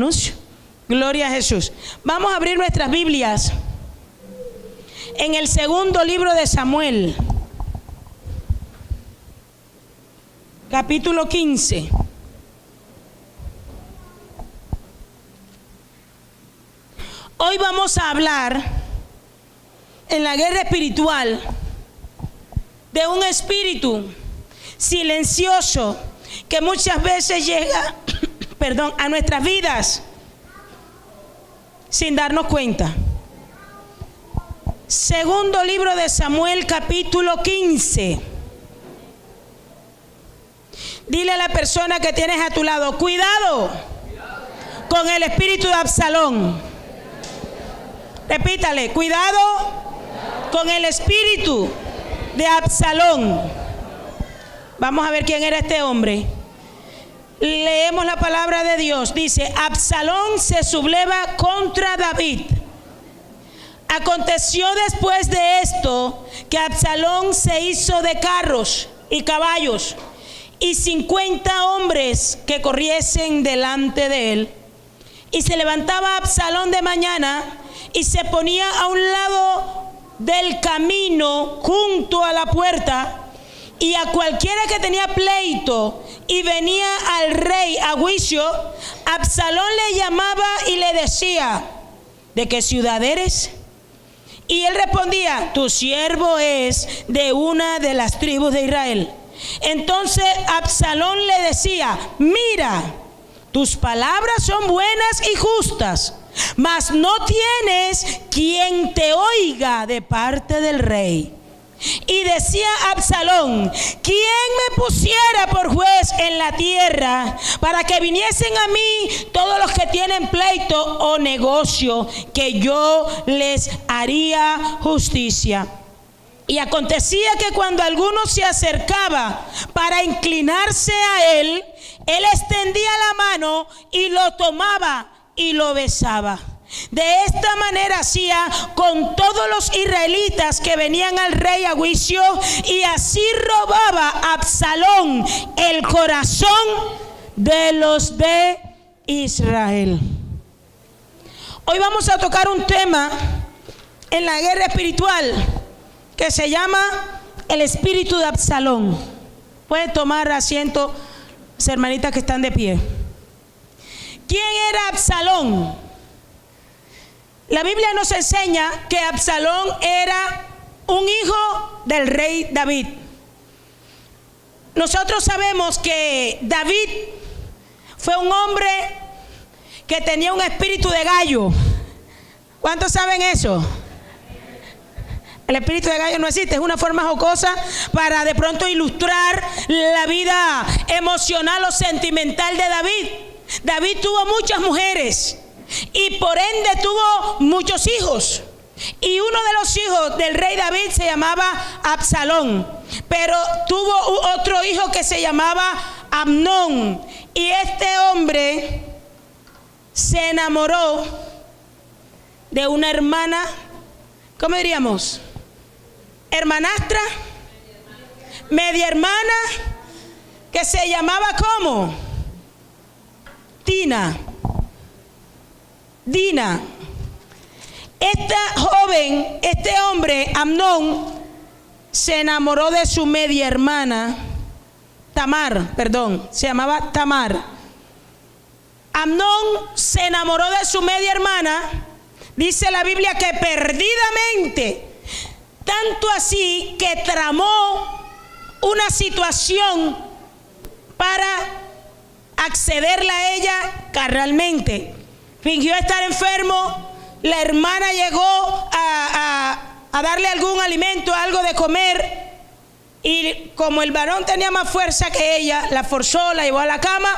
hermanos. Gloria a Jesús. Vamos a abrir nuestras Biblias en el segundo libro de Samuel, capítulo 15. Hoy vamos a hablar en la guerra espiritual de un espíritu silencioso que muchas veces llega, a nuestras vidas sin darnos cuenta. Segundo libro de Samuel, capítulo 15. Dile a la persona que tienes a tu lado: cuidado con el espíritu de Absalón. Repítale: cuidado con el espíritu de Absalón. Vamos a ver quién era este hombre. Leemos la palabra de Dios. Dice: Absalón se subleva contra David. Aconteció después de esto que Absalón se hizo de carros y caballos y 50 hombres que corriesen delante de él. Y se levantaba Absalón de mañana y se ponía a un lado del camino junto a la puerta, y a cualquiera que tenía pleito y venía al rey a juicio, Absalón le llamaba y le decía: ¿de qué ciudad eres? Y él respondía: tu siervo es de una de las tribus de Israel. Entonces Absalón le decía: mira, tus palabras son buenas y justas, mas no tienes quien te oiga de parte del rey. Y decía Absalón: ¿quién me pusiera por juez en la tierra para que viniesen a mí todos los que tienen pleito o negocio, que yo les haría justicia? Y acontecía que cuando alguno se acercaba para inclinarse a él, él extendía la mano y lo tomaba y lo besaba. De esta manera hacía con todos los israelitas que venían al rey a juicio, y así robaba Absalón el corazón de los de Israel. Hoy vamos a tocar un tema en la guerra espiritual que se llama el espíritu de Absalón. Pueden tomar asiento las hermanitas que están de pie. ¿Quién era Absalón? La Biblia nos enseña que Absalón era un hijo del rey David. Nosotros sabemos que David fue un hombre que tenía un espíritu de gallo. ¿Cuántos saben eso? El espíritu de gallo no existe, es una forma jocosa para de pronto ilustrar la vida emocional o sentimental de David. David tuvo muchas mujeres y por ende tuvo muchos hijos. Y uno de los hijos del rey David se llamaba Absalón, pero tuvo otro hijo que se llamaba Amnón. Y este hombre se enamoró de una hermana, ¿cómo diríamos? Hermanastra, media hermana, que se llamaba ¿cómo? Dina. Esta joven, este hombre, Amnón, se enamoró de su media hermana, se llamaba Tamar. Amnón se enamoró de su media hermana, dice la Biblia que perdidamente, tanto así que tramó una situación para accederle a ella carnalmente. Fingió estar enfermo. La hermana llegó a darle algún alimento, algo de comer, y como el varón tenía más fuerza que ella, la forzó, la llevó a la cama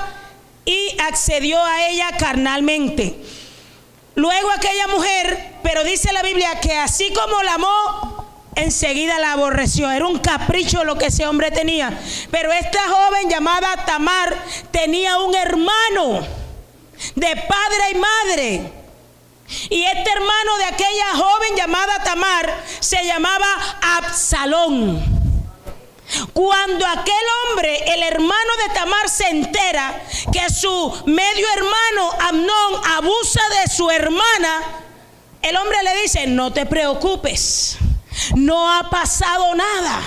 y accedió a ella carnalmente. Luego aquella mujer, pero dice la Biblia que así como la amó, enseguida la aborreció. Era un capricho lo que ese hombre tenía. Pero esta joven llamada Tamar tenía un hermano de padre y madre, y este hermano de aquella joven llamada Tamar se llamaba Absalón. Cuando aquel hombre, el hermano de Tamar, se entera que su medio hermano Amnón abusa de su hermana, el hombre le dice: no te preocupes, no ha pasado nada.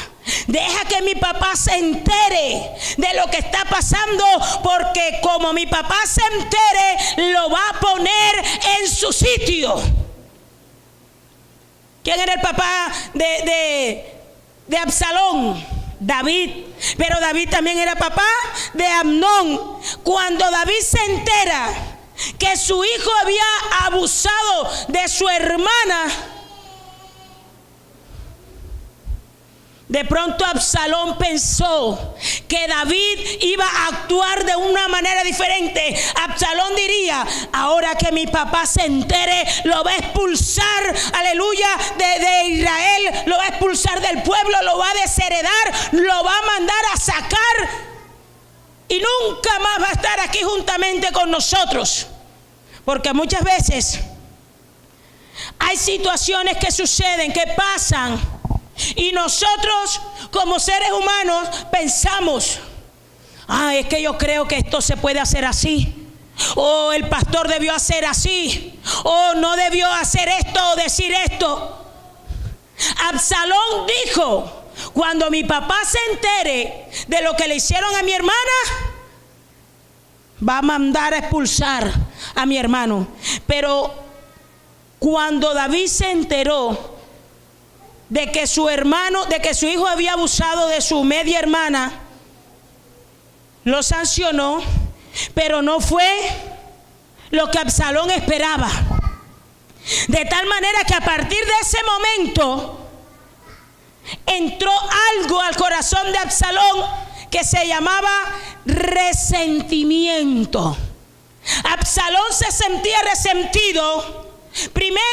Deja que mi papá se entere de lo que está pasando, porque como mi papá se entere, lo va a poner en su sitio. ¿Quién era el papá de Absalón? David. Pero David también era papá de Amnón. Cuando David se entera que su hijo había abusado de su hermana, de pronto Absalón pensó que David iba a actuar de una manera diferente. Absalón diría: ahora que mi papá se entere, lo va a expulsar, aleluya, de Israel, lo va a expulsar del pueblo, lo va a desheredar, lo va a mandar a sacar y nunca más va a estar aquí juntamente con nosotros. Porque muchas veces hay situaciones que suceden, que pasan, y nosotros como seres humanos pensamos: es que yo creo que esto se puede hacer así, o el pastor debió hacer así, o no debió hacer esto o decir esto. Absalón dijo: cuando mi papá se entere de lo que le hicieron a mi hermana, va a mandar a expulsar a mi hermano. Pero cuando David se enteró de que su hijo había abusado de su media hermana, lo sancionó, pero no fue lo que Absalón esperaba. De tal manera que a partir de ese momento entró algo al corazón de Absalón que se llamaba resentimiento. Absalón se sentía resentido, primero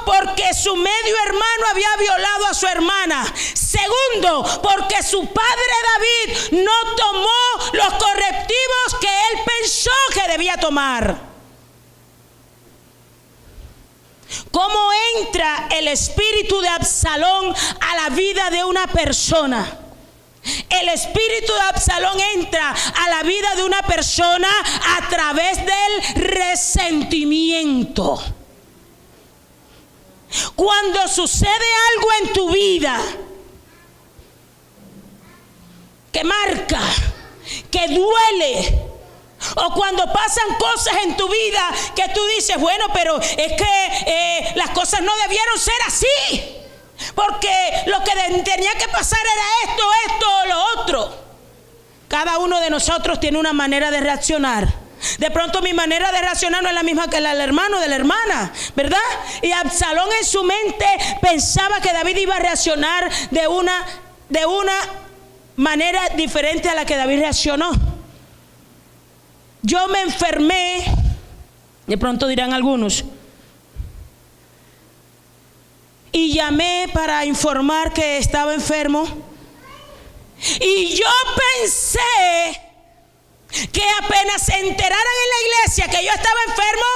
porque su medio hermano había violado a su hermana. Segundo, porque su padre David no tomó los correctivos que él pensó que debía tomar. ¿Cómo entra el espíritu de Absalón a la vida de una persona? El espíritu de Absalón entra a la vida de una persona a través del resentimiento. Cuando sucede algo en tu vida que marca, que duele, o cuando pasan cosas en tu vida que tú dices: bueno, pero es que las cosas no debieron ser así, porque lo que tenía que pasar era esto o lo otro. Cada uno de nosotros tiene una manera de reaccionar. De pronto mi manera de reaccionar no es la misma que la del hermano o de la hermana, ¿verdad? Y Absalón en su mente pensaba que David iba a reaccionar de una manera diferente a la que David reaccionó. Yo me enfermé, de pronto dirán algunos, y llamé para informar que estaba enfermo, y yo pensé que apenas se enteraran en la iglesia que yo estaba enfermo,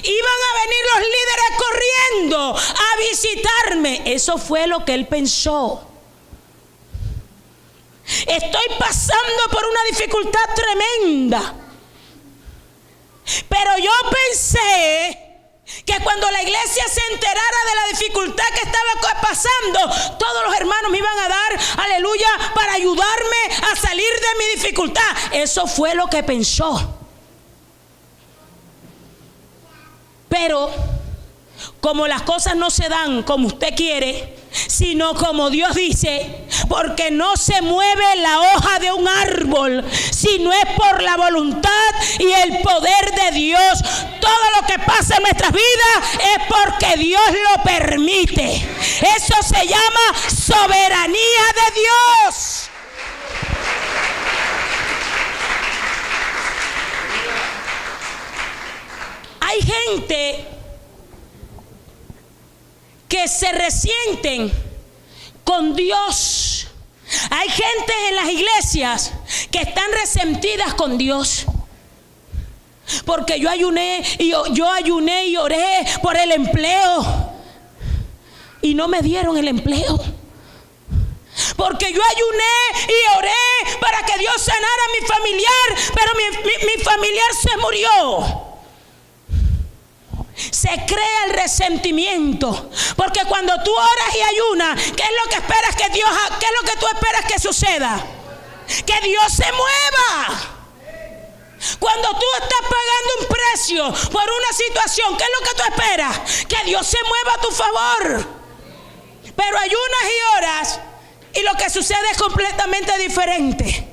iban a venir los líderes corriendo a visitarme. Eso fue lo que él pensó. Estoy pasando por una dificultad tremenda, pero yo pensé que cuando la iglesia se enterara de la dificultad que estaba pasando, todos los hermanos me iban a dar, aleluya, para ayudarme a salir de mi dificultad. Eso fue lo que pensó. Pero como las cosas no se dan como usted quiere, sino como Dios dice, porque no se mueve la hoja de un árbol si no es por la voluntad y el poder de Dios. Todo lo que pasa en nuestras vidas es porque Dios lo permite. Eso se llama soberanía de Dios. Hay gente que se resienten con Dios. Hay gente en las iglesias que están resentidas con Dios, porque yo ayuné y oré por el empleo y no me dieron el empleo, porque porque yo ayuné y oré para que Dios sanara a mi familiar, pero mi familiar se murió. Se crea el resentimiento, porque cuando tú oras y ayunas, ¿qué es lo que esperas que Dios haga? ¿Qué es lo que tú esperas que suceda? Que Dios se mueva. Cuando tú estás pagando un precio por una situación, ¿qué es lo que tú esperas? Que Dios se mueva a tu favor. Pero ayunas y oras y lo que sucede es completamente diferente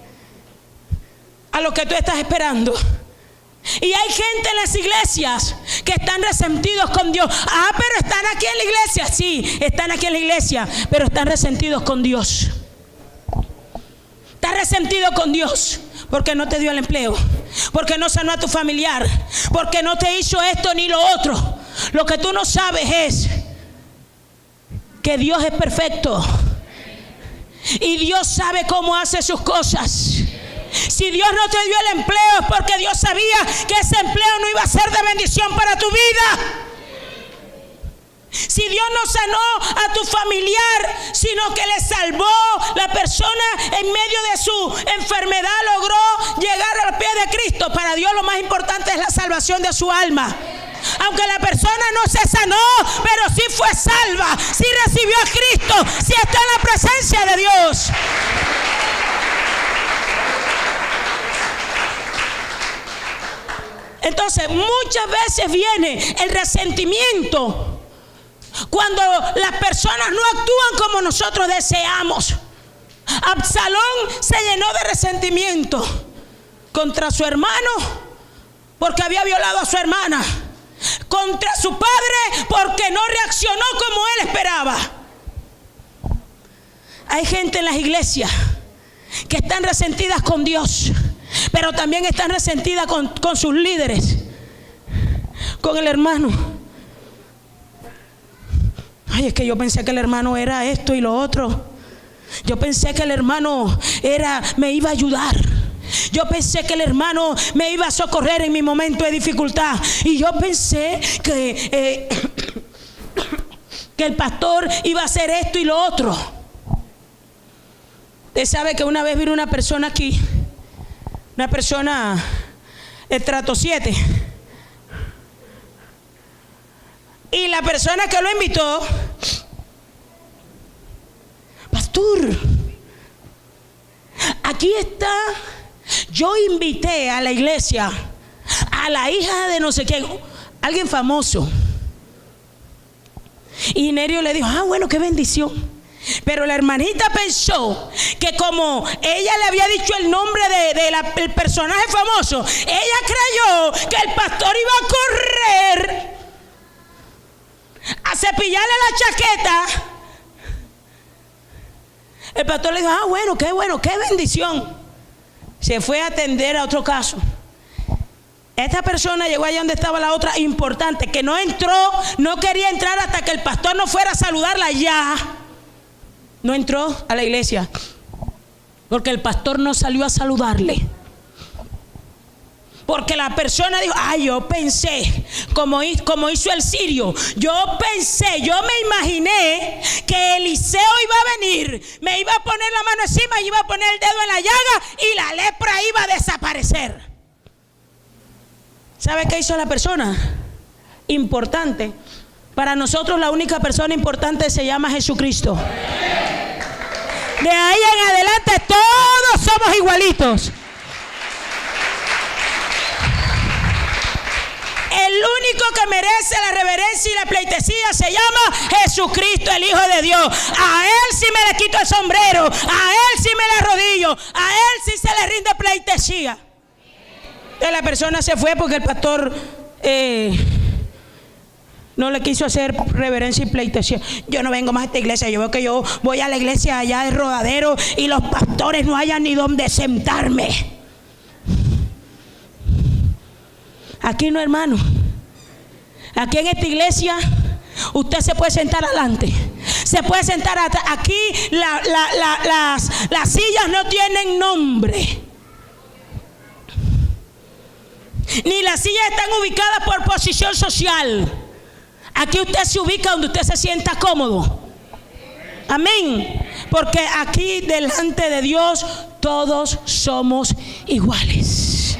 a lo que tú estás esperando. Y hay gente en las iglesias que están resentidos con Dios. Pero están aquí en la iglesia. Sí, están aquí en la iglesia, pero están resentidos con Dios. Estás resentido con Dios porque no te dio el empleo, porque no sanó a tu familiar, porque no te hizo esto ni lo otro. Lo que tú no sabes es que Dios es perfecto y Dios sabe cómo hace sus cosas. Si Dios no te dio el empleo es porque Dios sabía que ese empleo no iba a ser de bendición para tu vida. Si Dios no sanó a tu familiar, sino que le salvó, la persona en medio de su enfermedad logró llegar al pie de Cristo. Para Dios lo más importante es la salvación de su alma. Aunque la persona no se sanó, pero sí fue salva, sí recibió a Cristo, sí está en la presencia de Dios. Entonces muchas veces viene el resentimiento cuando las personas no actúan como nosotros deseamos. Absalón se llenó de resentimiento contra su hermano porque había violado a su hermana, contra su padre porque no reaccionó como él esperaba. Hay gente en las iglesias que están resentidas con Dios, pero también están resentidas con sus líderes, con el hermano. Ay, es que yo pensé que el hermano era esto y lo otro. Yo pensé que el hermano me iba a ayudar. Yo pensé que el hermano me iba a socorrer en mi momento de dificultad. Y yo pensé que el pastor iba a hacer esto y lo otro. Usted sabe que una vez vino una persona aquí, una persona estrato 7, y la persona que lo invitó: pastor, aquí está, yo invité a la iglesia a la hija de no sé quién, alguien famoso. Y Nerio le dijo: bueno, qué bendición. Pero la hermanita pensó que como ella le había dicho el nombre del personaje famoso, ella creyó que el pastor iba a correr a cepillarle la chaqueta. El pastor le dijo: bueno, qué bendición. Se fue a atender a otro caso. Esta persona llegó allá donde estaba la otra importante, que no entró, no quería entrar hasta que el pastor no fuera a saludarla ya. No entró a la iglesia porque el pastor no salió a saludarle. Porque la persona dijo: yo pensé, como hizo el sirio, yo me imaginé que Eliseo iba a venir, me iba a poner la mano encima y iba a poner el dedo en la llaga y la lepra iba a desaparecer. ¿Sabe qué hizo la persona? Importante. Para nosotros la única persona importante se llama Jesucristo. De ahí en adelante todos somos igualitos. El único que merece la reverencia y la pleitesía se llama Jesucristo, el Hijo de Dios. A Él sí me le quito el sombrero, a Él sí me le arrodillo, a Él sí se le rinde pleitesía. Entonces la persona se fue porque el pastor no le quiso hacer reverencia y pleitesía. Yo no vengo más a esta iglesia. Yo veo que yo voy a la iglesia allá de Rodadero y los pastores no hayan ni dónde sentarme. Aquí no, hermano. Aquí en esta iglesia usted se puede sentar adelante, se puede sentar aquí. Las sillas no tienen nombre, ni las sillas están ubicadas por posición social. Aquí usted se ubica donde usted se sienta cómodo. Amén. Porque aquí delante de Dios todos somos iguales.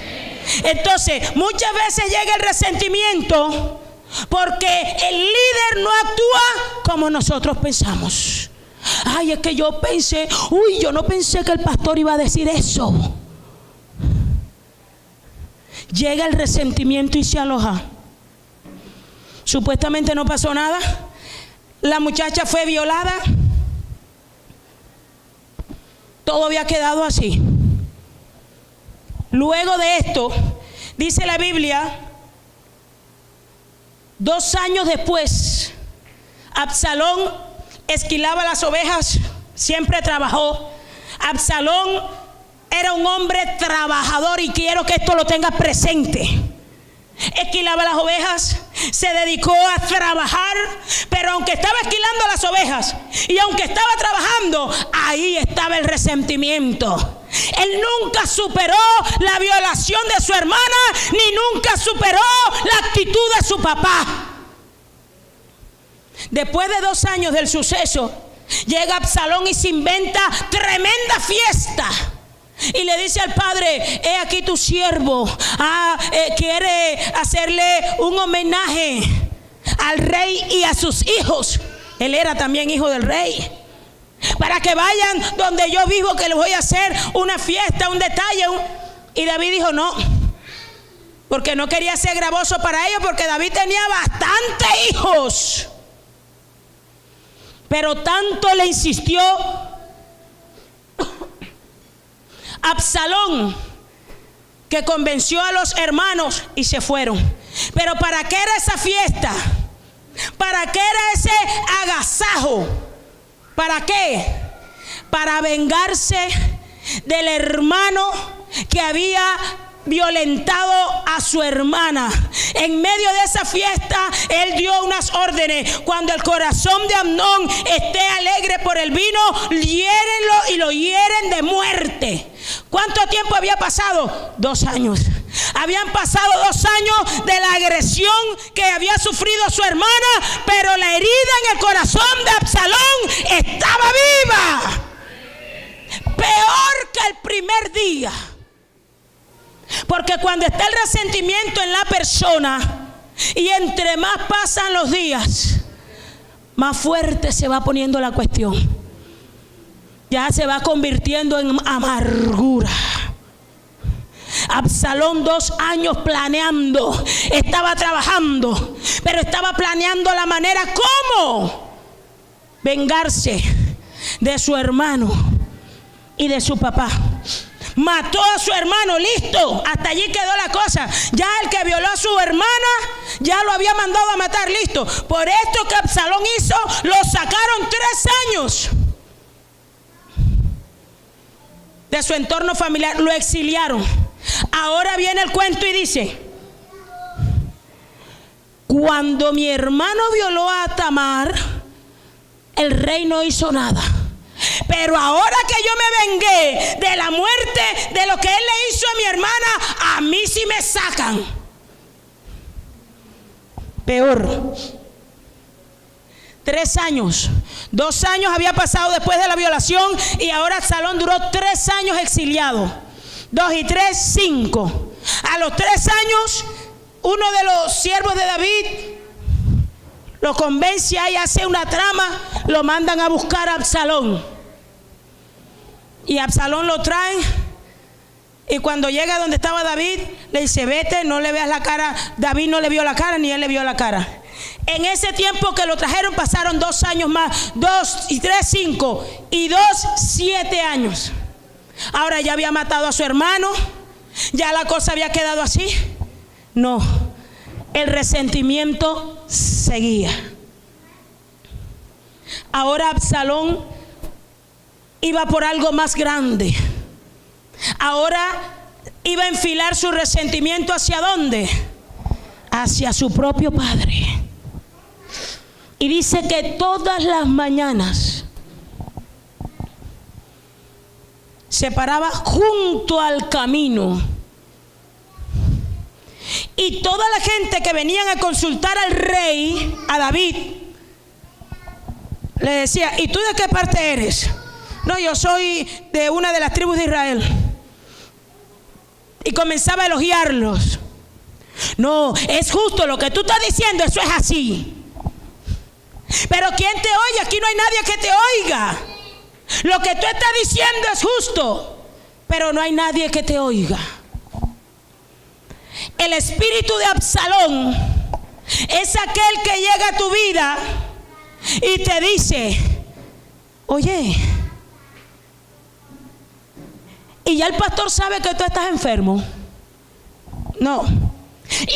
Entonces, muchas veces llega el resentimiento porque el líder no actúa como nosotros pensamos. Ay, es que yo pensé, yo no pensé que el pastor iba a decir eso. Llega el resentimiento y se aloja. Supuestamente no pasó nada. La muchacha fue violada. Todo había quedado así. Luego de esto, dice la Biblia, 2 años después, Absalón esquilaba las ovejas, siempre trabajó. Absalón era un hombre trabajador y quiero que esto lo tengas presente. Esquilaba las ovejas, se dedicó a trabajar, pero aunque estaba esquilando las ovejas y aunque estaba trabajando, ahí estaba el resentimiento. Él nunca superó la violación de su hermana, ni nunca superó la actitud de su papá. Después de 2 años del suceso, llega Absalón y se inventa tremenda fiesta. Y le dice al padre: he aquí tu siervo, quiere hacerle un homenaje al rey y a sus hijos. Él era también hijo del rey. Para que vayan donde yo vivo, que les voy a hacer una fiesta, un detalle. Y David dijo no, porque no quería ser gravoso para ellos, porque David tenía bastantes hijos. Pero tanto le insistió Absalón que convenció a los hermanos y se fueron. Pero ¿para qué era esa fiesta? ¿Para qué era ese agasajo? ¿Para qué? Para vengarse del hermano que había violentado a su hermana. En medio de esa fiesta, él dio unas órdenes: cuando el corazón de Amnón esté alegre por el vino, hiérenlo y lo hieren de muerte. ¿Cuánto tiempo había pasado? 2 años. Habían pasado 2 años de la agresión que había sufrido su hermana, pero la herida en el corazón de Absalón estaba viva. Peor que el primer día. Porque cuando está el resentimiento en la persona, y entre más pasan los días, más fuerte se va poniendo la cuestión. Ya se va convirtiendo en amargura. Absalón 2 años planeando, estaba trabajando, pero estaba planeando la manera cómo vengarse de su hermano y de su papá. Mató a su hermano, listo, hasta allí quedó la cosa. Ya el que violó a su hermana, ya lo había mandado a matar, listo. Por esto que Absalón hizo, lo sacaron 3 años de su entorno familiar, lo exiliaron. Ahora viene el cuento y dice: cuando mi hermano violó a Tamar, el rey no hizo nada. Pero ahora que yo me vengué de la muerte de lo que él le hizo a mi hermana, a mí sí me sacan. Peor. 3 años. 2 años había pasado después de la violación y ahora Absalón duró 3 años exiliado. 2 y 3, 5. A los 3 años, uno de los siervos de David lo convence y hace una trama, lo mandan a buscar a Absalón. Y Absalón lo trae, y cuando llega donde estaba David, le dice: vete, no le veas la cara. David no le vio la cara, ni él le vio la cara. En ese tiempo que lo trajeron pasaron 2 años más. 2 y 3, 5. Y 2, 7 años. Ahora ya había matado a su hermano. Ya la cosa había quedado así. No, el resentimiento seguía. Ahora Absalón iba por algo más grande. Ahora iba a enfilar su resentimiento ¿hacia dónde? Hacia su propio padre. Y dice que todas las mañanas se paraba junto al camino, y toda la gente que venían a consultar al rey, a David, le decía: ¿y tú de qué parte eres? no, yo soy de una de las tribus de Israel. Y comenzaba a elogiarlos. No, es justo lo que tú estás diciendo, eso es así. Pero ¿quién te oye? Aquí no hay nadie que te oiga. Lo que tú estás diciendo es justo, pero no hay nadie que te oiga. El espíritu de Absalón es aquel que llega a tu vida y te dice, oye, y ya el pastor sabe que tú estás enfermo. No.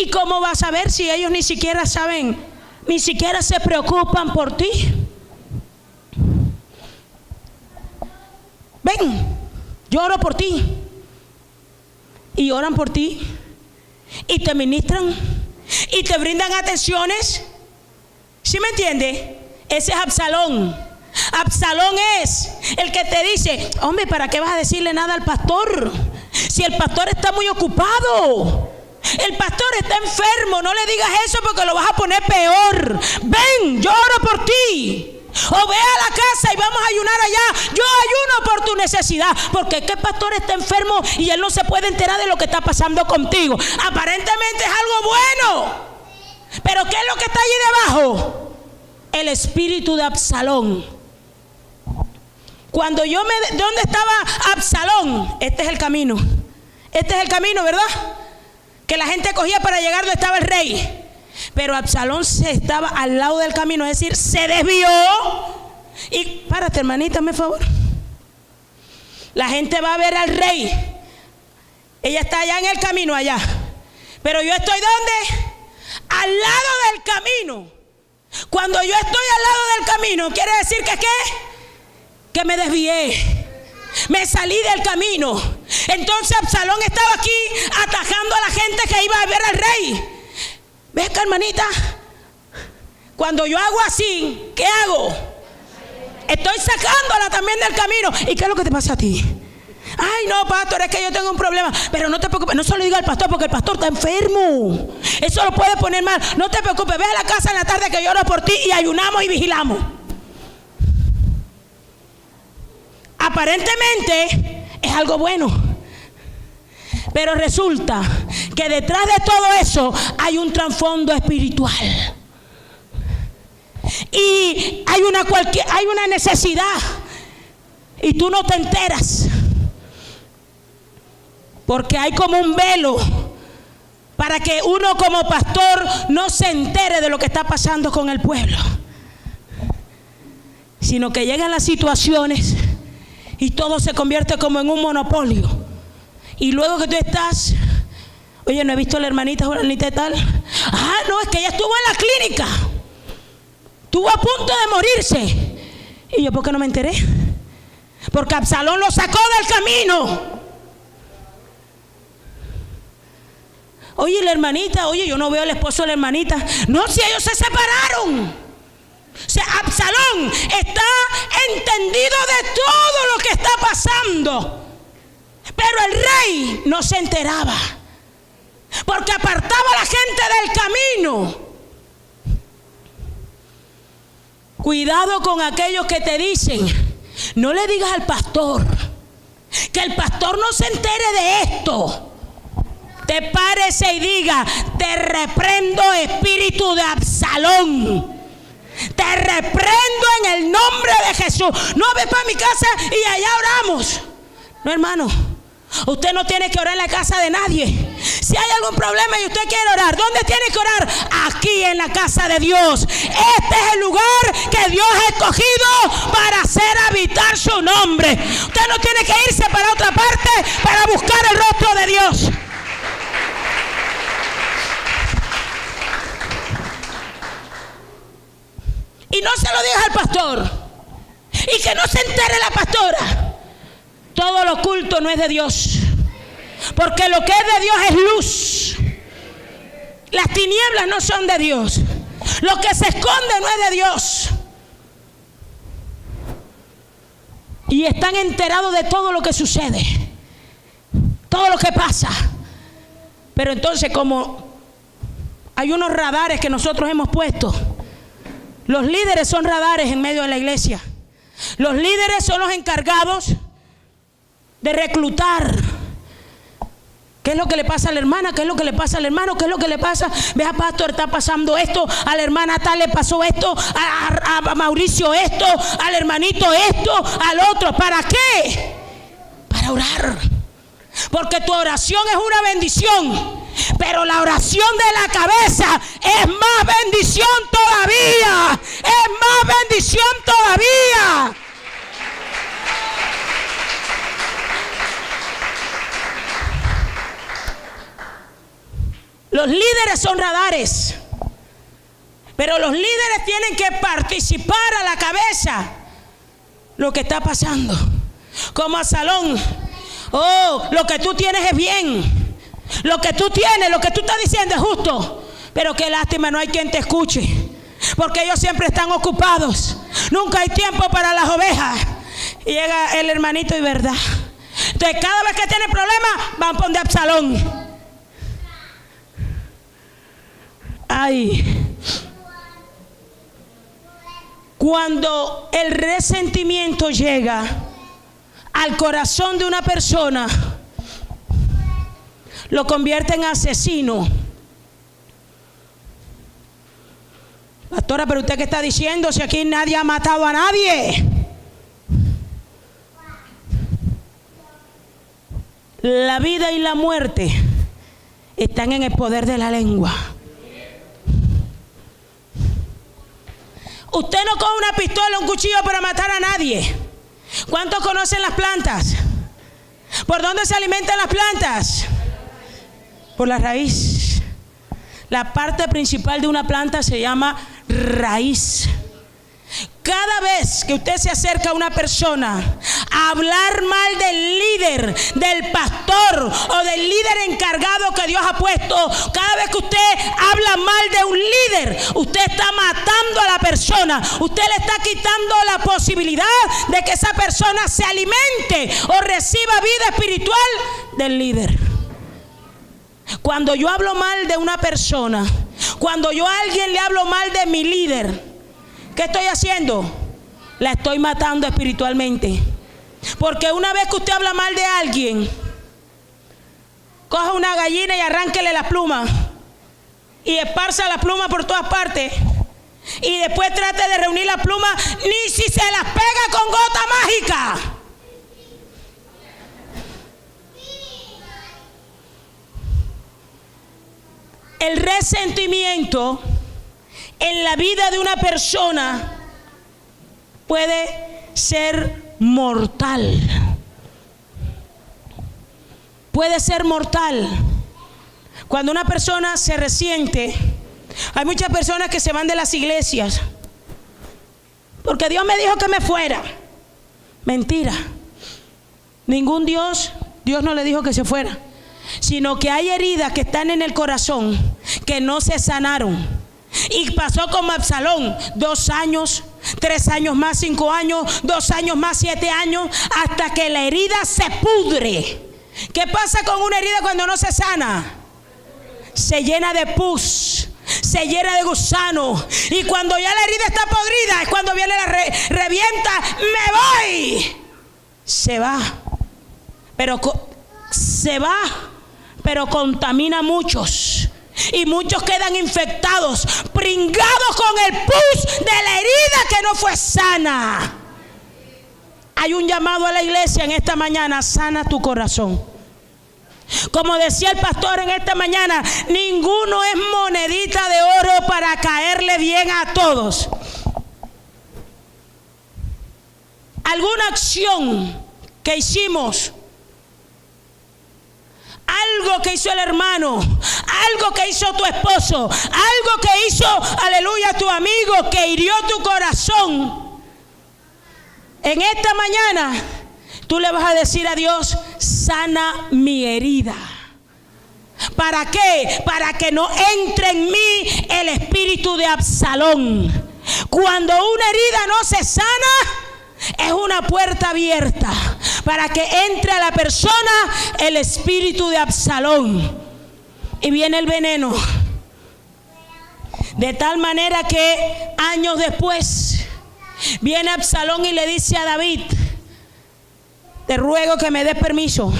¿Y cómo vas a saber si ellos ni siquiera saben, ni siquiera se preocupan por ti? Ven, yo oro por ti. Y oran por ti. Y te ministran. Y te brindan atenciones. ¿Sí me entiende? Ese es Absalón. Absalón es el que te dice, hombre, ¿para qué vas a decirle nada al pastor? Si el pastor está muy ocupado. El pastor está enfermo, no le digas eso porque lo vas a poner peor. Ven, yo oro por ti. O ve a la casa y vamos a ayunar allá. Yo ayuno por tu necesidad. Porque es que el pastor está enfermo y él no se puede enterar de lo que está pasando contigo. Aparentemente es algo bueno. Pero ¿qué es lo que está allí debajo? El espíritu de Absalón. Cuando ¿dónde estaba Absalón? Este es el camino. Este es el camino, ¿verdad? Que la gente cogía para llegar donde estaba el rey. Pero Absalón se estaba al lado del camino, es decir, se desvió. Y párate, hermanita, por favor. La gente va a ver al rey. Ella está allá en el camino, allá. Pero yo estoy ¿dónde? Al lado del camino. Cuando yo estoy al lado del camino, quiere decir que ¿qué? Que me desvié. Me salí del camino. Entonces Absalón estaba aquí atajando a la gente que iba a ver al rey. ¿Ves que, hermanita? Cuando yo hago así, ¿qué hago? Estoy sacándola también del camino. ¿Y qué es lo que te pasa a ti? Ay, no, pastor, es que yo tengo un problema. Pero no te preocupes, no se lo diga al pastor porque el pastor está enfermo. Eso lo puede poner mal. No te preocupes, ve a la casa en la tarde que yo oro por ti y ayunamos y vigilamos. Aparentemente es algo bueno, pero resulta que detrás de todo eso hay un trasfondo espiritual y hay una necesidad y tú no te enteras porque hay como un velo para que uno como pastor no se entere de lo que está pasando con el pueblo, sino que llegan las situaciones y todo se convierte como en un monopolio. Y luego que tú estás, oye, no he visto a la hermanita Juanita y tal. Ah, no, es que ella estuvo en la clínica. Estuvo a punto de morirse. ¿Y yo por qué no me enteré? Porque Absalón lo sacó del camino. Oye, la hermanita, oye, yo no veo al esposo de la hermanita. No, si ellos se separaron. O sea, Absalón está entendido de todo lo que está pasando. Pero el rey no se enteraba. Porque apartaba a la gente del camino. Cuidado con aquellos que te dicen, no le digas al pastor, que el pastor no se entere de esto. Te párese y diga, te reprendo, espíritu de Absalón. Te reprendo en el nombre de Jesús. No, ve para mi casa y allá oramos. No, hermano, usted no tiene que orar en la casa de nadie. Si hay algún problema y usted quiere orar, ¿dónde tiene que orar? Aquí en la casa de Dios. Este es el lugar que Dios ha escogido para hacer habitar su nombre. Usted no tiene que irse para otra parte para buscar el rostro de Dios. Y no se lo digas al pastor. Y que no se entere la pastora. Todo lo oculto no es de Dios. Porque lo que es de Dios es luz. Las tinieblas no son de Dios. Lo que se esconde no es de Dios. Y están enterados de todo lo que sucede. Todo lo que pasa. Pero entonces, como hay unos radares que nosotros hemos puesto, los líderes son radares en medio de la iglesia. Los líderes son los encargados de reclutar. ¿Qué es lo que le pasa a la hermana? ¿Qué es lo que le pasa al hermano? ¿Qué es lo que le pasa? Vea, pastor, está pasando esto. A la hermana tal le pasó esto. A Mauricio esto. Al hermanito esto. Al otro. ¿Para qué? Para orar. Porque tu oración es una bendición. Pero la oración de la cabeza es más bendición todavía. Es más bendición todavía. Los líderes son radares, pero los líderes tienen que participar a la cabeza lo que está pasando. Como Absalón, oh, lo que tú tienes es bien, lo que tú tienes, lo que tú estás diciendo es justo, pero qué lástima, no hay quien te escuche, porque ellos siempre están ocupados, nunca hay tiempo para las ovejas. Y llega el hermanito y verdad. Entonces cada vez que tienen problemas van a poner Absalón. Ay, cuando el resentimiento llega al corazón de una persona, lo convierte en asesino. Pastora, pero usted qué está diciendo si aquí nadie ha matado a nadie. La vida y la muerte están en el poder de la lengua. Usted no coge una pistola o un cuchillo para matar a nadie. ¿Cuántos conocen las plantas? ¿Por dónde se alimentan las plantas? Por la raíz. La parte principal de una planta se llama raíz. Cada vez que usted se acerca a una persona a hablar mal del líder, del pastor o del líder encargado que Dios ha puesto, cada vez que usted habla mal de un líder, usted está matando a la persona. Usted le está quitando la posibilidad de que esa persona se alimente o reciba vida espiritual del líder. Cuando yo hablo mal de una persona, cuando yo a alguien le hablo mal de mi líder, ¿qué estoy haciendo? La estoy matando espiritualmente. Porque una vez que usted habla mal de alguien, coja una gallina y arránquele la pluma y esparza la pluma por todas partes, y después trate de reunir la pluma, ni si se las pega con gota mágica. El resentimiento en la vida de una persona puede ser mortal. Puede ser mortal. Cuando una persona se resiente, hay muchas personas que se van de las iglesias porque Dios me dijo que me fuera. Mentira. Ningún Dios no le dijo que se fuera, sino que hay heridas que están en el corazón que no se sanaron. Y pasó como Absalón, 2 años, 3 años más, 5 años, 2 años más, 7 años, hasta que la herida se pudre. ¿Qué pasa con una herida cuando no se sana? Se llena de pus, se llena de gusano, y cuando ya la herida está podrida es cuando viene la revienta. Me voy. Se va, pero contamina a muchos. Y muchos quedan infectados, pringados con el pus de la herida que no fue sana. Hay un llamado a la iglesia en esta mañana: sana tu corazón. Como decía el pastor en esta mañana, ninguno es monedita de oro para caerle bien a todos. Alguna acción que hicimos, algo que hizo el hermano, algo que hizo tu esposo, algo que hizo, aleluya, tu amigo, que hirió tu corazón, en esta mañana tú le vas a decir a Dios: sana mi herida. ¿Para qué? Para que no entre en mí el espíritu de Absalón. Cuando una herida no se sana, es una puerta abierta para que entre a la persona el espíritu de Absalón, y viene el veneno. De tal manera que años después Viene Absalón y le dice a David: te ruego que me des permiso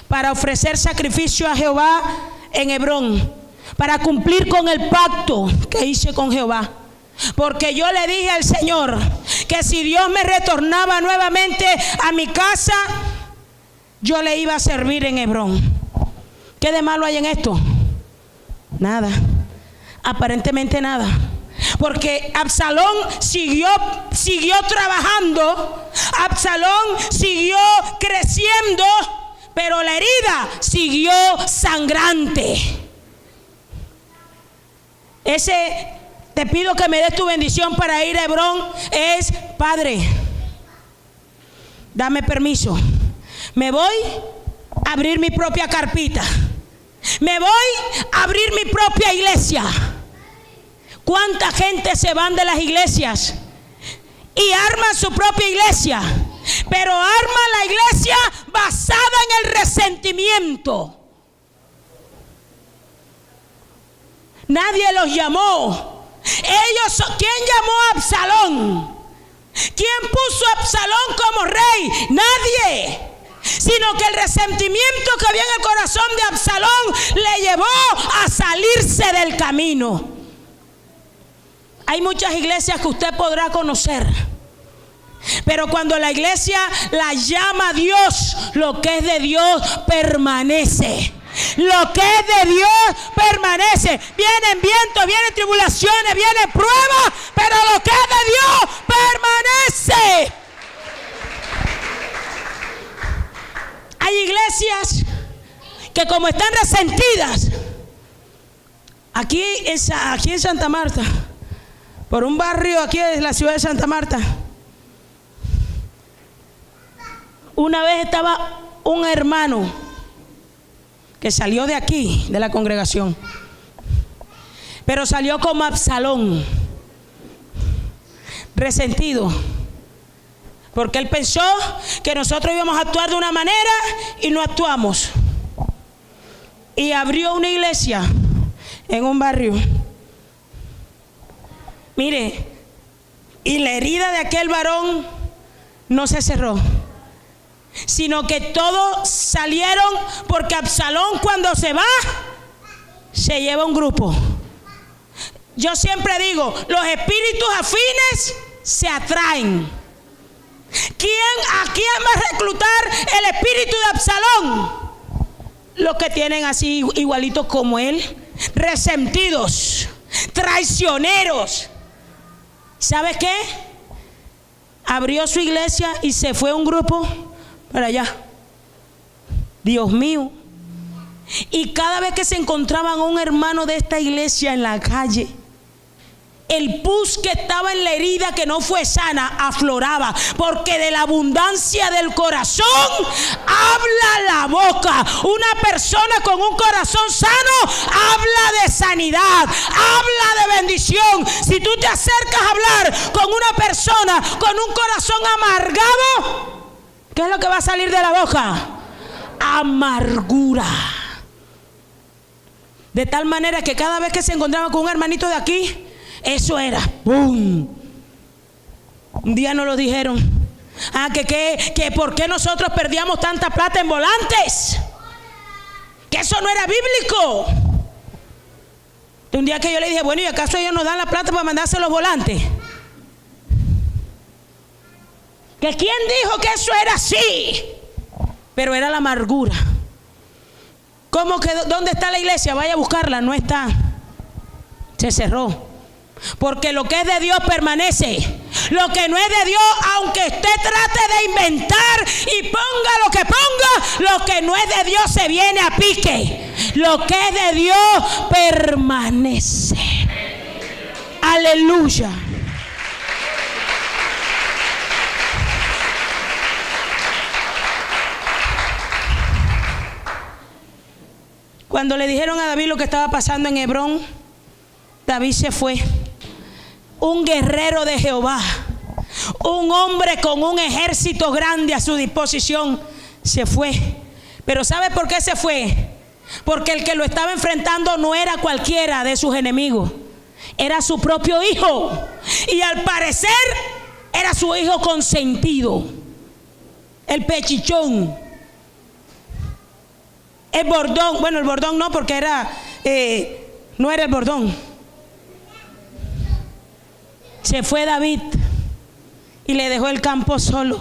para ofrecer sacrificio a Jehová en Hebrón, para cumplir con el pacto que hice con Jehová. Porque yo le dije al Señor que si Dios me retornaba nuevamente a mi casa, yo le iba a servir en Hebrón. ¿Qué de malo hay en esto? Nada, aparentemente nada. Porque Absalón siguió trabajando, Absalón siguió creciendo, pero la herida siguió sangrante. Te pido que me des tu bendición para ir a Hebrón. Es: Padre, dame permiso. Me voy a abrir mi propia carpita. Me voy a abrir mi propia iglesia. ¿Cuánta gente se van de las iglesias y arman su propia iglesia? Pero arman la iglesia basada en el resentimiento. Nadie los llamó. ¿Quién llamó a Absalón? ¿Quién puso a Absalón como rey? Nadie. Sino que el resentimiento que había en el corazón de Absalón le llevó a salirse del camino. Hay muchas iglesias que usted podrá conocer, pero cuando la iglesia la llama a Dios, lo que es de Dios permanece. Lo que es de Dios permanece. Vienen vientos, vienen tribulaciones, vienen pruebas, pero lo que es de Dios permanece. Hay iglesias que, como están resentidas, aquí en Santa Marta, por un barrio aquí de la ciudad de Santa Marta, una vez estaba un hermano que salió de aquí, de la congregación, pero salió como Absalón, resentido, porque él pensó que nosotros íbamos a actuar de una manera y no actuamos, y abrió una iglesia en un barrio. Mire, y la herida de aquel varón no se cerró, sino que todos salieron, porque Absalón, cuando se va, se lleva un grupo. Yo siempre digo, los espíritus afines se atraen. ¿A quién va a reclutar el espíritu de Absalón? Los que tienen así igualitos como él, resentidos, traicioneros. ¿Sabes qué? Abrió su iglesia y se fue un grupo para allá. Dios mío. Y cada vez que se encontraban un hermano de esta iglesia en la calle, el pus que estaba en la herida que no fue sana afloraba, porque de la abundancia del corazón habla la boca. Una persona con un corazón sano habla de sanidad, habla de bendición. Si tú te acercas a hablar con una persona con un corazón amargado, ¿qué es lo que va a salir de la boca? Amargura. De tal manera que cada vez que se encontraba con un hermanito de aquí, eso era ¡pum! Un día nos lo dijeron: que por qué nosotros perdíamos tanta plata en volantes, que eso no era bíblico. Un día que yo le dije: bueno, ¿y acaso ellos nos dan la plata para mandarse los volantes? ¿Que quién dijo que eso era así? Pero era la amargura. ¿Cómo que dónde está la iglesia? Vaya a buscarla. No está, se cerró. Porque lo que es de Dios permanece. Lo que no es de Dios, aunque usted trate de inventar y ponga lo que ponga, lo que no es de Dios se viene a pique. Lo que es de Dios permanece. Aleluya. Cuando le dijeron a David lo que estaba pasando en Hebrón, David se fue. Un guerrero de Jehová, un hombre con un ejército grande a su disposición, se fue. Pero ¿sabe por qué se fue? Porque el que lo estaba enfrentando no era cualquiera de sus enemigos, era su propio hijo. Y al parecer era su hijo consentido, el pechichón, el bordón. Bueno, el bordón no, porque no era el bordón. Se fue David y le dejó el campo solo.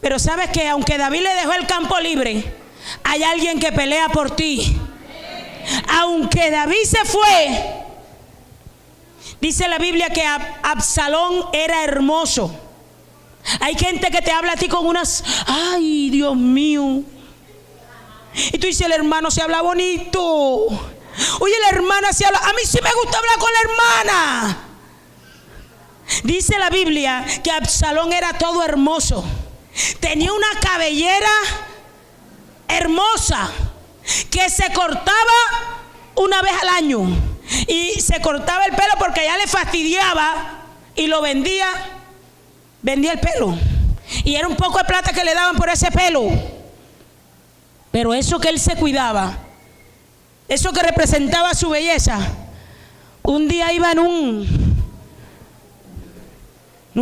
Pero sabes que aunque David le dejó el campo libre, hay alguien que pelea por ti. Aunque David se fue, dice la Biblia que Absalón era hermoso. Hay gente que te habla a ti con unas, ay, Dios mío. Y tú dices, el hermano se habla bonito. Oye, la hermana se habla. A mí sí me gusta hablar con la hermana. Dice la Biblia que Absalón era todo hermoso. Tenía una cabellera hermosa que se cortaba una vez al año. Y se cortaba el pelo porque ya le fastidiaba y lo vendía el pelo. Y era un poco de plata que le daban por ese pelo. Pero eso que él se cuidaba, eso que representaba su belleza, un día iba en un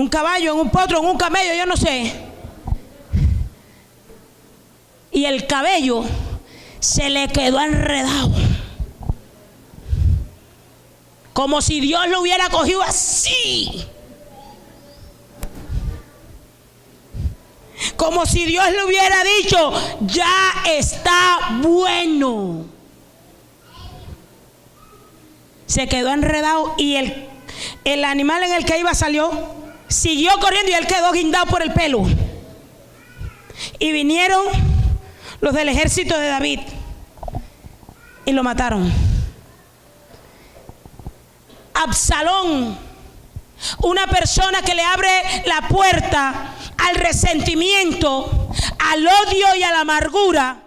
caballo, en un potro, en un camello, yo no sé. Y el cabello se le quedó enredado. Como si Dios lo hubiera cogido así. Como si Dios le hubiera dicho, ya está bueno. Se quedó enredado y el animal en el que iba siguió corriendo y él quedó guindado por el pelo. Y vinieron los del ejército de David y lo mataron. Absalón, una persona que le abre la puerta al resentimiento, al odio y a la amargura,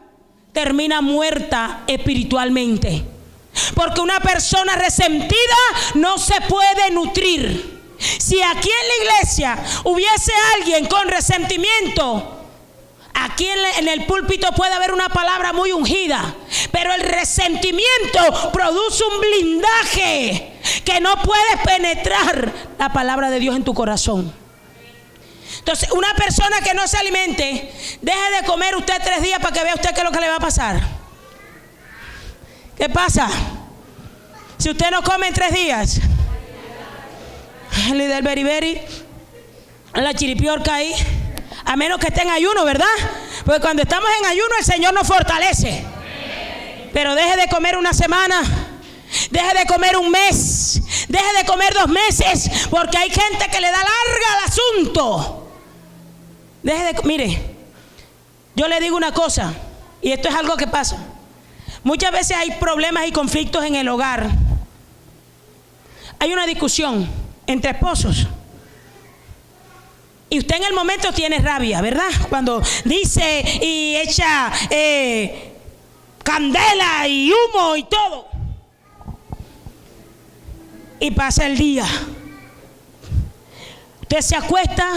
termina muerta espiritualmente. Porque una persona resentida no se puede nutrir. Si aquí en la iglesia hubiese alguien con resentimiento, aquí en el púlpito puede haber una palabra muy ungida, pero el resentimiento produce un blindaje que no puede penetrar la palabra de Dios en tu corazón. Entonces, una persona que no se alimente, deje de comer usted 3 días para que vea usted qué es lo que le va a pasar. ¿Qué pasa? Si usted no come en 3 días, el del beriberi, la chiripiorca ahí, a menos que esté en ayuno, ¿verdad? Porque cuando estamos en ayuno el Señor nos fortalece. Pero deje de comer una semana, deje de comer un mes, deje de comer 2 meses, porque hay gente que le da larga al asunto. Mire, yo le digo una cosa, y esto es algo que pasa. Muchas veces hay problemas y conflictos en el hogar. Hay una discusión entre esposos. Y usted en el momento tiene rabia, ¿verdad? Cuando dice y echa candela y humo y todo. Y pasa el día. Usted se acuesta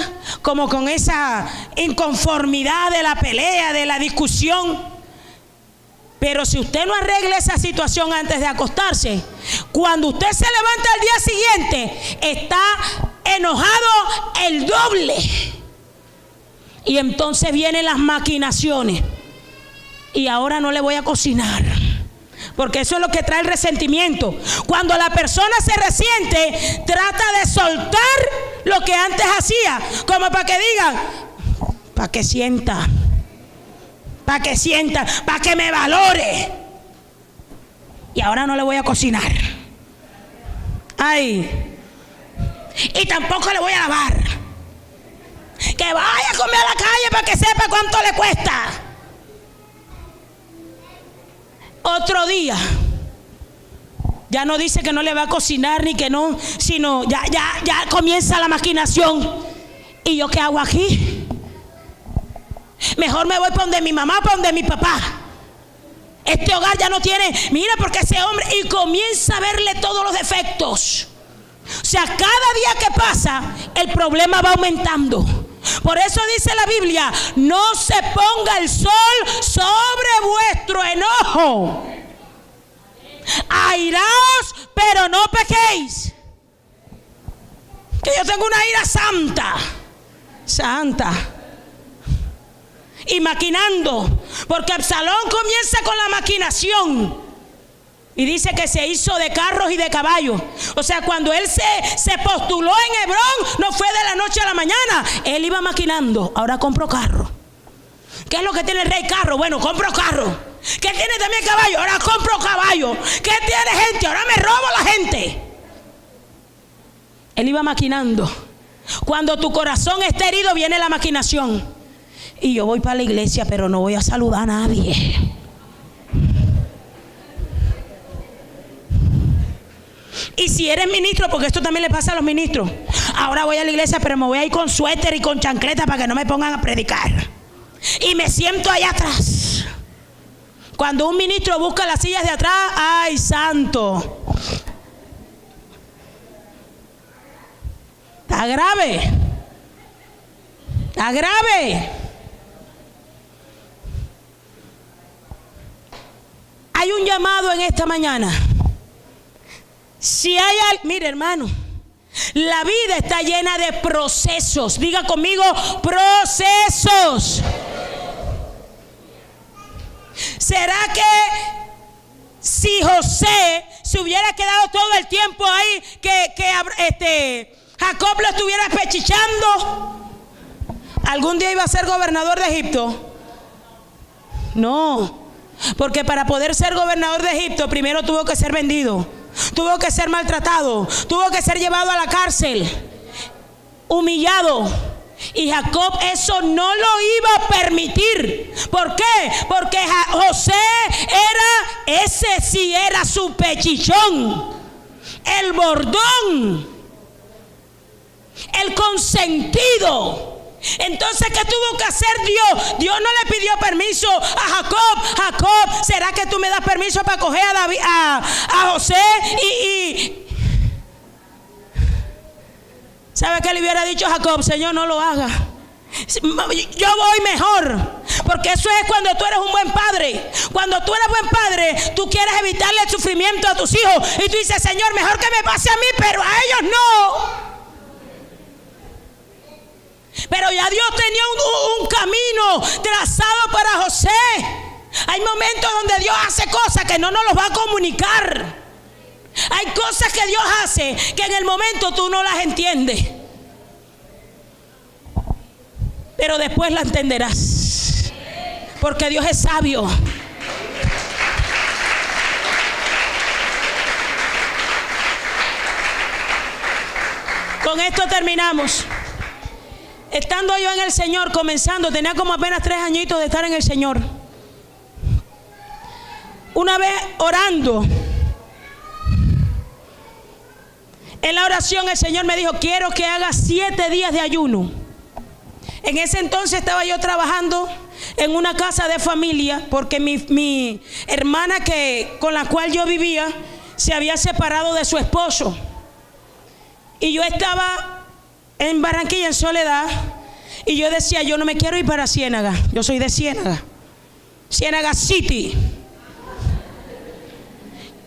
como con esa inconformidad de la pelea, de la discusión. Pero si usted no arregla esa situación antes de acostarse, cuando usted se levanta al día siguiente, está enojado el doble. Y entonces vienen las maquinaciones. Y ahora no le voy a cocinar, porque eso es lo que trae el resentimiento. Cuando la persona se resiente, trata de soltar lo que antes hacía, como para que digan, para que sienta, para que me valore. Y ahora no le voy a cocinar. Ay. Y tampoco le voy a lavar. Que vaya a comer a la calle para que sepa cuánto le cuesta. Otro día ya no dice que no le va a cocinar ni que no, sino ya comienza la maquinación. ¿Y yo qué hago aquí? Mejor me voy para donde mi mamá, para donde mi papá. Este hogar ya no tiene, mira, porque ese hombre, y comienza a verle todos los defectos. O sea, cada día que pasa, el problema va aumentando. Por eso dice la Biblia, no se ponga el sol sobre vuestro enojo. Airaos, pero no pequéis. Que yo tengo una ira santa. Santa. Y maquinando. Porque Absalón comienza con la maquinación. Y dice que se hizo de carros y de caballos. O sea, cuando él se postuló en Hebrón, no fue de la noche a la mañana. Él iba maquinando. Ahora compro carro. ¿Qué es lo que tiene el rey? Carro. Bueno, compro carro. ¿Qué tiene también caballo? Ahora compro caballo. ¿Qué tiene gente? Ahora me robo la gente. Él iba maquinando. Cuando tu corazón está herido, viene la maquinación. Y yo voy para la iglesia, pero no voy a saludar a nadie. Y si eres ministro, porque esto también le pasa a los ministros, ahora voy a la iglesia, pero me voy a ir con suéter y con chancleta para que no me pongan a predicar. Y me siento allá atrás. Cuando un ministro busca las sillas de atrás, ¡ay, santo! Está grave. Está grave. Hay un llamado en esta mañana. Si hay algo, mire hermano, la vida está llena de procesos. Diga conmigo, procesos. ¿Será que si José se hubiera quedado todo el tiempo ahí, que Jacob lo estuviera pechichando, algún día iba a ser gobernador de Egipto? No, porque para poder ser gobernador de Egipto primero tuvo que ser vendido, tuvo que ser maltratado, tuvo que ser llevado a la cárcel, humillado. Y Jacob eso no lo iba a permitir. ¿Por qué? Porque José era, ese sí era su pechichón, el bordón, el consentido. Entonces, ¿qué tuvo que hacer Dios? Dios no le pidió permiso a Jacob. Jacob, ¿será que tú me das permiso para coger a José? ¿Sabe qué le hubiera dicho a Jacob? Señor, no lo haga. Yo voy mejor. Porque eso es cuando tú eres un buen padre. Cuando tú eres buen padre, tú quieres evitarle el sufrimiento a tus hijos. Y tú dices, Señor, mejor que me pase a mí, pero a ellos no. Pero ya Dios tenía un camino trazado para José. Hay momentos donde Dios hace cosas que no nos los va a comunicar. Hay cosas que Dios hace que en el momento tú no las entiendes, pero después las entenderás, porque Dios es sabio. Con esto terminamos. Estando yo en el Señor, comenzando, tenía como apenas 3 añitos de estar en el Señor. Una vez orando, en la oración el Señor me dijo, quiero que hagas 7 días de ayuno. En ese entonces estaba yo trabajando en una casa de familia, porque mi hermana con la cual yo vivía se había separado de su esposo. Y yo estaba en Barranquilla, en Soledad, y yo decía, yo no me quiero ir para Ciénaga. Yo soy de Ciénaga, Ciénaga City.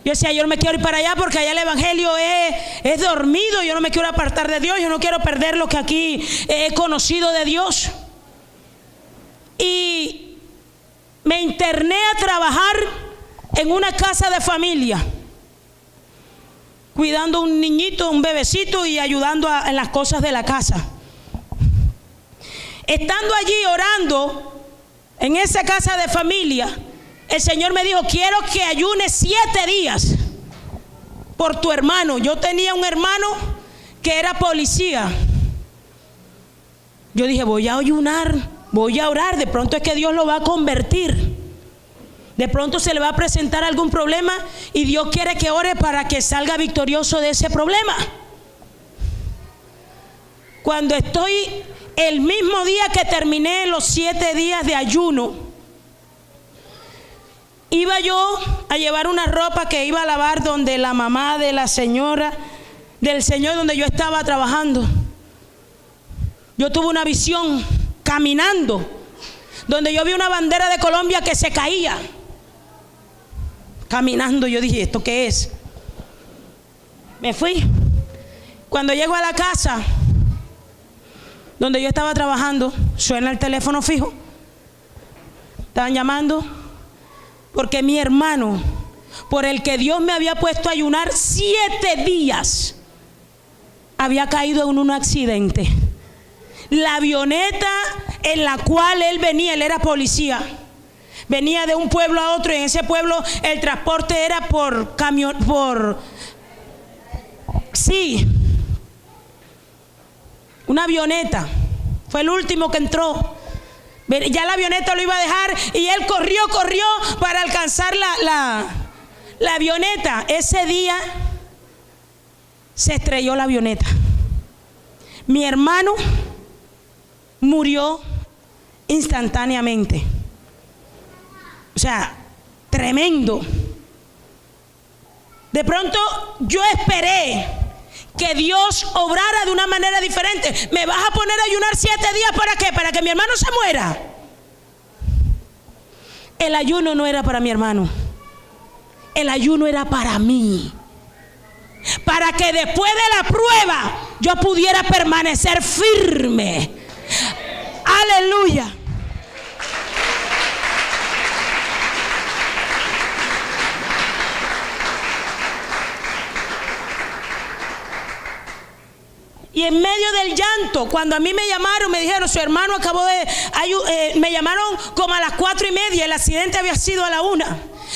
Yo decía, yo no me quiero ir para allá porque allá el evangelio es dormido. Yo no me quiero apartar de Dios. Yo no quiero perder lo que aquí he conocido de Dios. Y me interné a trabajar en una casa de familia, cuidando a un niñito, un bebecito, y ayudando en las cosas de la casa. Estando allí orando en esa casa de familia, el Señor me dijo, quiero que ayunes 7 días por tu hermano. Yo tenía un hermano que era policía. Yo dije, voy a ayunar, voy a orar. De pronto es que Dios lo va a convertir. De pronto se le va a presentar algún problema y Dios quiere que ore para que salga victorioso de ese problema. Cuando estoy, el mismo día que terminé los 7 días de ayuno, iba yo a llevar una ropa que iba a lavar donde la mamá de la señora, del señor donde yo estaba trabajando. Yo tuve una visión caminando, donde yo vi una bandera de Colombia que se caía. Caminando, yo dije, ¿esto qué es? Me fui. Cuando llego a la casa donde yo estaba trabajando, suena el teléfono fijo. Estaban llamando porque mi hermano, por el que Dios me había puesto a ayunar 7 días, había caído en un accidente. La avioneta en la cual él venía, él era policía, venía de un pueblo a otro, y en ese pueblo el transporte era por camión, una avioneta. Fue el último que entró. Ya la avioneta lo iba a dejar y él corrió para alcanzar la avioneta. Ese día se estrelló la avioneta. Mi hermano murió instantáneamente. O sea, tremendo. De pronto yo esperé que Dios obrara de una manera diferente. ¿Me vas a poner a ayunar 7 días para qué? ¿Para que mi hermano se muera? El ayuno no era para mi hermano. El ayuno era para mí. Para que después de la prueba yo pudiera permanecer firme. Aleluya. Y en medio del llanto, cuando a mí me llamaron, me dijeron, su hermano acabó de... me llamaron como a las 4:30, el accidente había sido a la 1.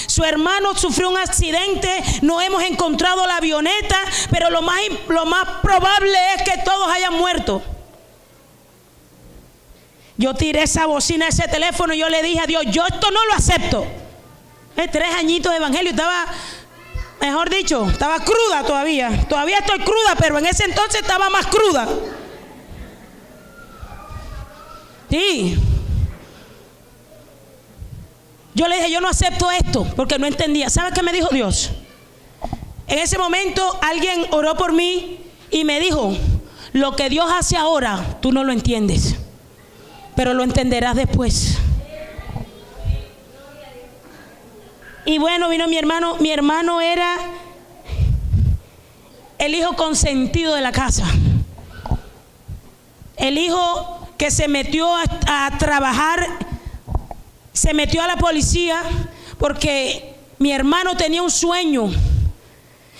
Su hermano sufrió un accidente, no hemos encontrado la avioneta, pero lo más probable es que todos hayan muerto. Yo tiré esa bocina, ese teléfono, y yo le dije a Dios, yo esto no lo acepto. 3 añitos de evangelio, mejor dicho, estaba cruda todavía. Todavía estoy cruda, pero en ese entonces estaba más cruda. Sí. Yo le dije, yo no acepto esto, porque no entendía. ¿Sabe qué me dijo Dios? En ese momento alguien oró por mí y me dijo, lo que Dios hace ahora, tú no lo entiendes, pero lo entenderás después. Y bueno, vino mi hermano. Mi hermano era el hijo consentido de la casa. El hijo que se metió a trabajar, se metió a la policía porque mi hermano tenía un sueño.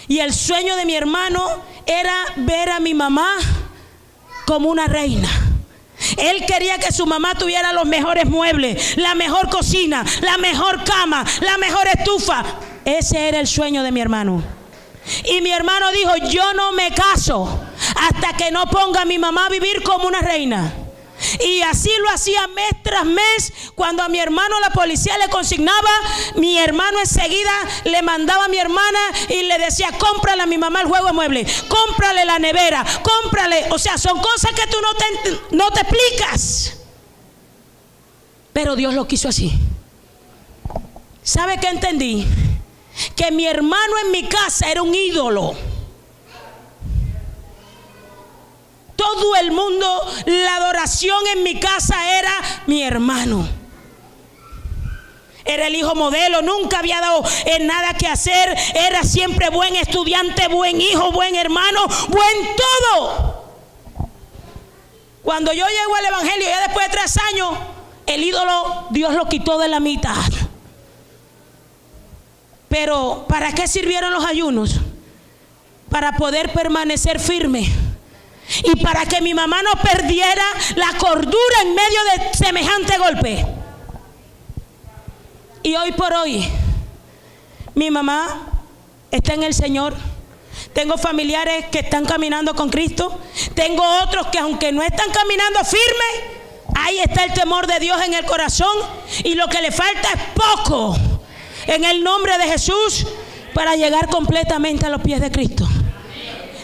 Y el sueño de mi hermano era ver a mi mamá como una reina. Él quería que su mamá tuviera los mejores muebles, la mejor cocina, la mejor cama, la mejor estufa. Ese era el sueño de mi hermano. Y mi hermano dijo, yo no me caso hasta que no ponga a mi mamá a vivir como una reina. Y así lo hacía mes tras mes. Cuando a mi hermano la policía le consignaba, mi hermano enseguida le mandaba a mi hermana y le decía, cómprale a mi mamá el juego de muebles, cómprale la nevera, cómprale. O sea, son cosas que tú no te explicas, pero Dios lo quiso así. ¿Sabe qué entendí? Que mi hermano en mi casa era un ídolo. Todo el mundo, la adoración en mi casa era mi hermano. Era el hijo modelo, nunca había dado en nada que hacer. Era siempre buen estudiante, buen hijo, buen hermano, buen todo. Cuando yo llego al evangelio, ya después de 3 años, el ídolo Dios lo quitó de la mitad. Pero ¿para qué sirvieron los ayunos? Para poder permanecer firme. Y para que mi mamá no perdiera la cordura en medio de semejante golpe. Y hoy por hoy mi mamá está en el Señor. Tengo familiares que están caminando con Cristo. Tengo otros que aunque no están caminando firme, ahí está el temor de Dios en el corazón. Y lo que le falta es poco, en el nombre de Jesús, para llegar completamente a los pies de Cristo.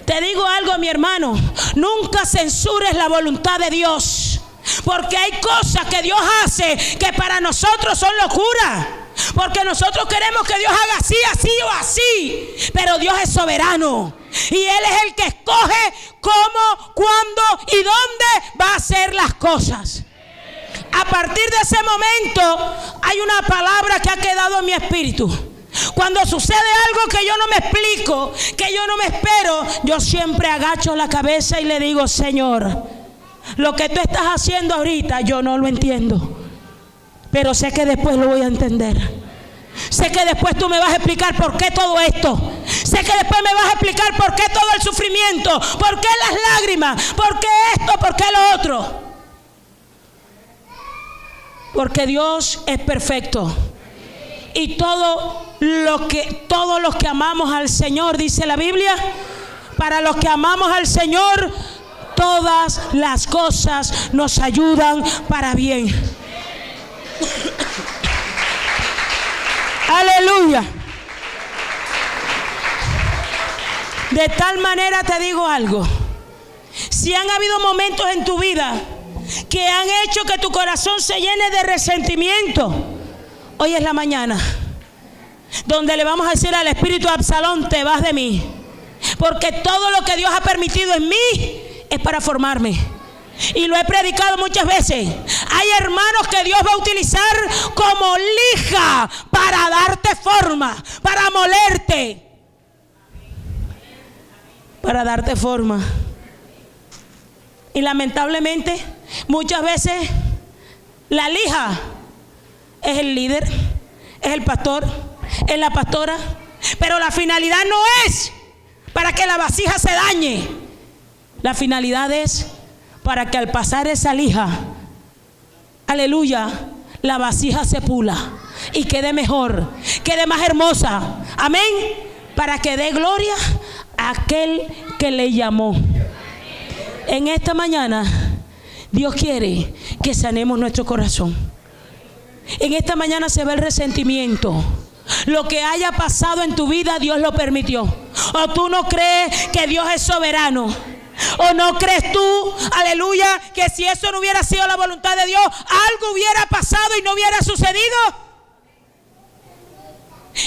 Te digo algo, mi hermano, nunca censures la voluntad de Dios, porque hay cosas que Dios hace que para nosotros son locura, porque nosotros queremos que Dios haga así, así o así, pero Dios es soberano y Él es el que escoge cómo, cuándo y dónde va a hacer las cosas. A partir de ese momento hay una palabra que ha quedado en mi espíritu. Cuando sucede algo que yo no me explico, que yo no me espero, yo siempre agacho la cabeza y le digo: Señor, lo que tú estás haciendo ahorita yo no lo entiendo, pero sé que después lo voy a entender. Sé que después tú me vas a explicar por qué todo esto. Sé que después me vas a explicar por qué todo el sufrimiento, por qué las lágrimas, por qué esto, por qué lo otro. Porque Dios es perfecto. Y todos los que amamos al Señor, dice la Biblia, para los que amamos al Señor, todas las cosas nos ayudan para bien. Aleluya. De tal manera te digo algo: si han habido momentos en tu vida que han hecho que tu corazón se llene de resentimiento, hoy es la mañana donde le vamos a decir al espíritu de Absalón: te vas de mí, porque todo lo que Dios ha permitido en mí es para formarme. Y lo he predicado muchas veces. Hay hermanos que Dios va a utilizar como lija para darte forma, para molerte, para darte forma. Y lamentablemente muchas veces la lija es el líder, es el pastor, es la pastora, pero la finalidad no es para que la vasija se dañe. La finalidad es para que al pasar esa lija, aleluya, la vasija se pula y quede mejor, quede más hermosa. Amén. Para que dé gloria a aquel que le llamó. En esta mañana Dios quiere que sanemos nuestro corazón. En esta mañana se ve el resentimiento. Lo que haya pasado en tu vida, Dios lo permitió. O tú no crees que Dios es soberano. ¿O no crees tú, aleluya, que si eso no hubiera sido la voluntad de Dios, algo hubiera pasado y no hubiera sucedido?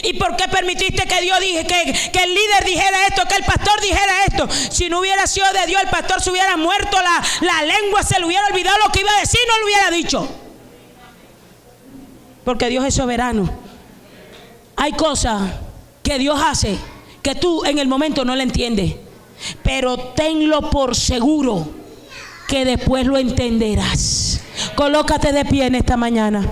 ¿Y por qué permitiste que Dios dije, que el líder dijera esto, que el pastor dijera esto? Si no hubiera sido de Dios, el pastor se hubiera muerto la lengua, se le hubiera olvidado lo que iba a decir, no lo hubiera dicho. Porque Dios es soberano. Hay cosas que Dios hace que tú en el momento no le entiendes, pero tenlo por seguro que después lo entenderás. Colócate de pie en esta mañana.